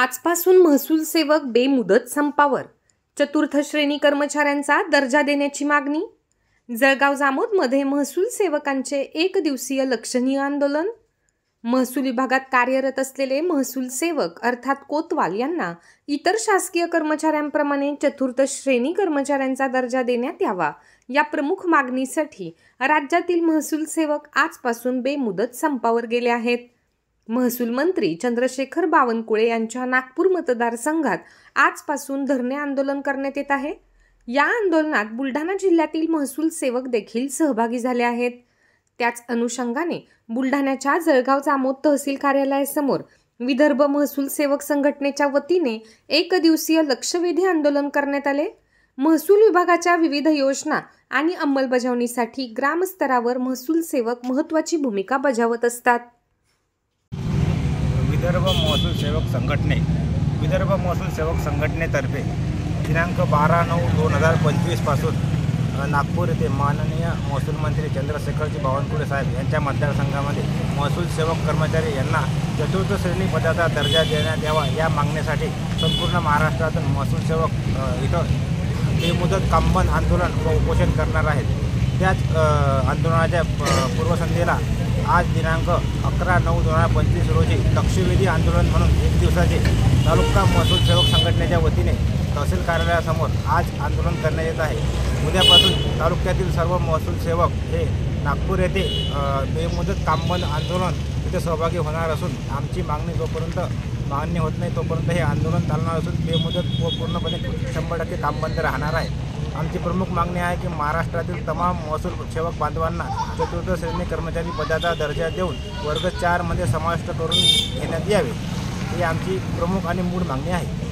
आजपासून महसूल सेवक बेमुदत संपावर. चतुर्थ श्रेणी कर्मचाऱ्यांचा दर्जा देण्याची मागणी. जळगाव जामोदमध्ये महसूल सेवकांचे एक दिवसीय लक्षणीय आंदोलन. महसूल विभागात कार्यरत असलेले महसूल सेवक अर्थात कोतवाल यांना इतर शासकीय कर्मचाऱ्यांप्रमाणे चतुर्थ श्रेणी कर्मचाऱ्यांचा दर्जा देण्यात यावा या प्रमुख मागणीसाठी राज्यातील महसूल सेवक आजपासून बेमुदत संपावर गेले आहेत. महसूल मंत्री चंद्रशेखर बावनकुळे यांच्या नागपूर मतदारसंघात आजपासून धरणे आंदोलन करण्यात येत आहे. या आंदोलनात बुलढाणा जिल्ह्यातील महसूल सेवक देखील सहभागी झाले आहेत. त्याच अनुषंगाने बुलढाण्याच्या जळगाव जामोद तहसील कार्यालयासमोर विदर्भ महसूल सेवक संघटनेच्या वतीने एक दिवसीय लक्षवेधी आंदोलन करण्यात आले. महसूल विभागाच्या विविध योजना आणि अंमलबजावणीसाठी ग्रामस्तरावर महसूल सेवक महत्त्वाची भूमिका बजावत असतात. विदर्भ महसूल सेवक संघटनेतर्फे दिनांक 12/9/2025 पासून नागपूर येथे माननीय महसूल मंत्री चंद्रशेखरजी बावनकुळे साहेब यांच्या मतदारसंघामध्ये महसूल सेवक कर्मचारी यांना चतुर्थ श्रेणी पदाचा दर्जा देण्यात यावा या मागणीसाठी संपूर्ण महाराष्ट्रातून महसूल सेवक इथं बेमुदत कामबंद आंदोलन व उपोषण करणार आहेत. त्याच आंदोलनाच्या पूर्वसंध्येला आज दिनांक 11/9/2025 रोजी लक्षवेधी आंदोलन म्हणून एक दिवसाचे तालुका महसूल सेवक संघटनेच्या वतीने तहसील कार्यालयासमोर आज आंदोलन करण्यात येत आहे. उद्यापासून तालुक्यातील सर्व महसूल सेवक हे नागपूर येथे बेमुदत कामबंद आंदोलन इथे सहभागी होणार असून आमची मागणी जोपर्यंत मान्य होत नाही तोपर्यंत हे आंदोलन चालणार असून बेमुदत व पूर्णपणे 100% कामबंद राहणार आहे. आमची प्रमुख मागणी आहे की महाराष्ट्रातील तमाम महसूल सेवक बांधवांना चतुर्थ श्रेणी कर्मचारी पदाचा दर्जा देऊन वर्ग 4 मध्ये समाविष्ट करून घेण्यात यावे ही आमची प्रमुख आणि मूळ मागणी आहे.